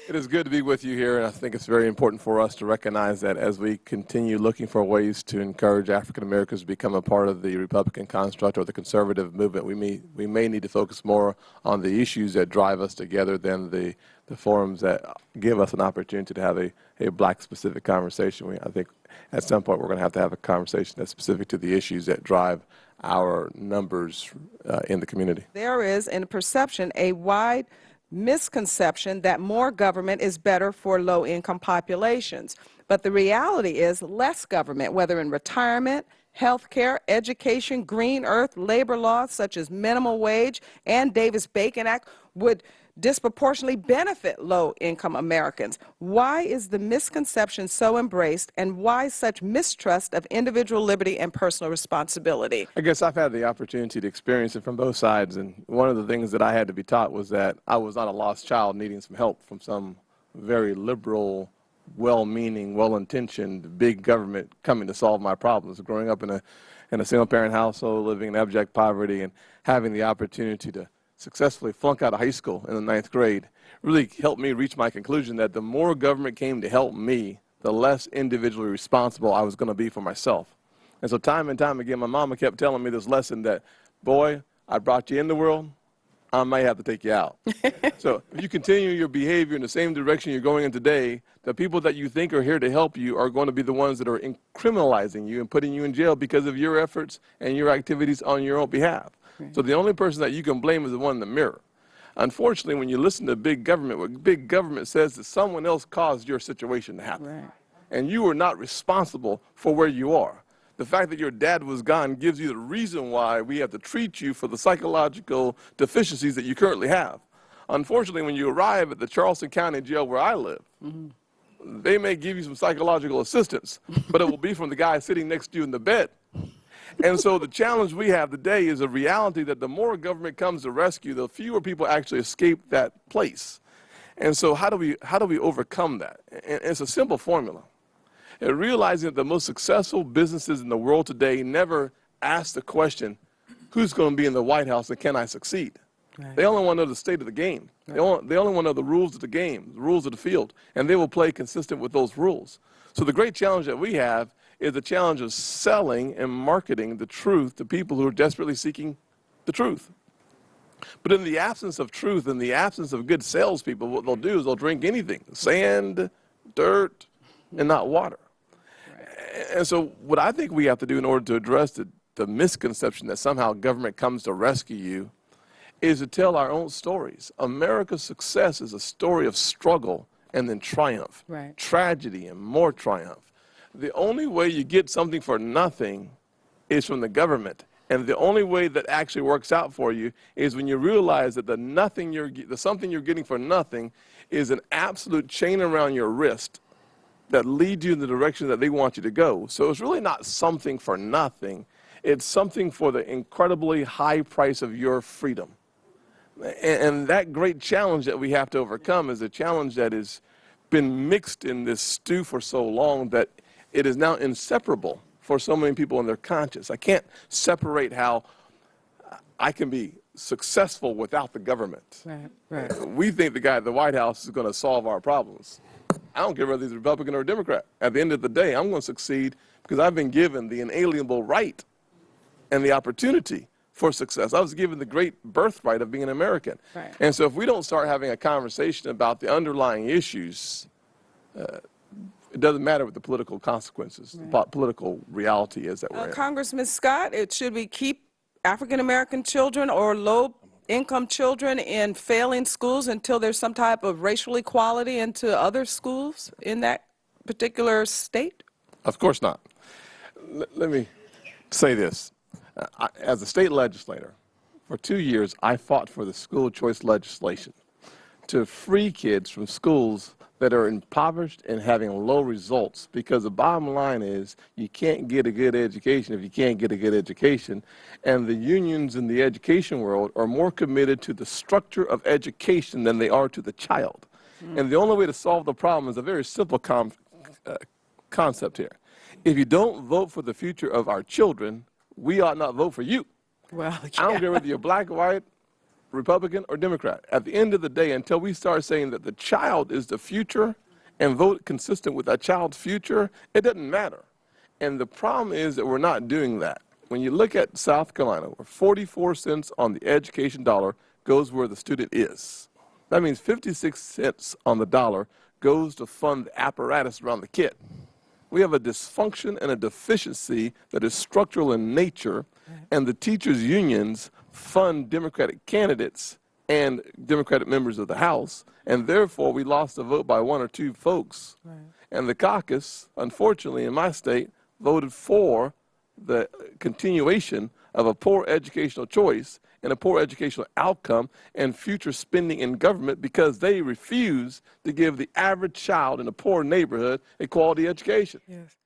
It is good to be with you here, and I think it's very important for us to recognize that as we continue looking for ways to encourage African Americans to become a part of the Republican construct or the conservative movement, we may need to focus more on the issues that drive us together than the forums that give us an opportunity to have a black-specific conversation. I think at some point we're going to have a conversation that's specific to the issues that drive our numbers in the community. There is, in perception, a wide misconception that more government is better for low-income populations. But the reality is less government, whether in retirement, healthcare, education, green earth, labor laws such as minimum wage and Davis-Bacon Act would disproportionately benefit low-income Americans. Why is the misconception so embraced, and why such mistrust of individual liberty and personal responsibility? I guess I've had the opportunity to experience it from both sides, and one of the things that I had to be taught was that I was not a lost child needing some help from some very liberal, well-meaning, well-intentioned big government coming to solve my problems. Growing up in a single-parent household, living in abject poverty, and having the opportunity to successfully flunk out of high school in the 9th grade really helped me reach my conclusion that the more government came to help me, the less individually responsible I was going to be for myself. And so time and time again, my mama kept telling me this lesson that, boy, I brought you in the world, I might have to take you out. So if you continue your behavior in the same direction you're going in today, the people that you think are here to help you are going to be the ones that are criminalizing you and putting you in jail because of your efforts and your activities on your own behalf. So the only person that you can blame is the one in the mirror. Unfortunately, when you listen to big government, what big government says is someone else caused your situation to happen. Right. And you are not responsible for where you are. The fact that your dad was gone gives you the reason why we have to treat you for the psychological deficiencies that you currently have. Unfortunately, when you arrive at the Charleston County Jail where I live, they may give you some psychological assistance, but it will be from the guy sitting next to you in the bed. And so the challenge we have today is a reality that the more government comes to rescue, the fewer people actually escape that place. And so how do we overcome that? And it's a simple formula. And realizing that the most successful businesses in the world today never ask the question, who's going to be in the White House and can I succeed? Right. They only want to know the state of the game. Right. They only want to know the rules of the game, the rules of the field, and they will play consistent with those rules. So the great challenge that we have is the challenge of selling and marketing the truth to people who are desperately seeking the truth. But in the absence of truth, in the absence of good salespeople, what they'll do is they'll drink anything, sand, dirt, and not water. Right. And so what I think we have to do in order to address the misconception that somehow government comes to rescue you is to tell our own stories. America's success is a story of struggle and then triumph, right. Tragedy and more triumph. The only way you get something for nothing is from the government. And the only way that actually works out for you is when you realize that the something you're getting for nothing is an absolute chain around your wrist that leads you in the direction that they want you to go. So it's really not something for nothing. It's something for the incredibly high price of your freedom. And that great challenge that we have to overcome is a challenge that has been mixed in this stew for so long that it is now inseparable for so many people in their conscience. I can't separate how I can be successful without the government. Right, right. We think the guy at the White House is going to solve our problems. I don't care whether he's a Republican or a Democrat. At the end of the day, I'm going to succeed because I've been given the inalienable right and the opportunity for success. I was given the great birthright of being an American. Right. And so if we don't start having a conversation about the underlying issues, it doesn't matter what the political consequences, right. The political reality is that we're in. Congressman Scott, should we keep African-American children or low-income children in failing schools until there's some type of racial equality into other schools in that particular state? Of course not. Let me say this. As a state legislator, for 2 years, I fought for the school choice legislation to free kids from schools that are impoverished and having low results, because the bottom line is you can't get a good education if you can't get a good education, and the unions in the education world are more committed to the structure of education than they are to the child. And the only way to solve the problem is a very simple concept here. If you don't vote for the future of our children, we ought not vote for you. Well, yeah. I don't care whether you're black, white, Republican or Democrat. At the end of the day, until we start saying that the child is the future and vote consistent with that child's future, it doesn't matter. And the problem is that we're not doing that. When you look at South Carolina, where 44 cents on the education dollar goes where the student is. That means 56 cents on the dollar goes to fund the apparatus around the kid. We have a dysfunction and a deficiency that is structural in nature, and the teachers' unions fund Democratic candidates and Democratic members of the House, and therefore we lost a vote by 1 or 2 folks. Right. And the caucus, unfortunately, in my state, voted for the continuation of a poor educational choice and a poor educational outcome and future spending in government because they refuse to give the average child in a poor neighborhood a quality education. Yes.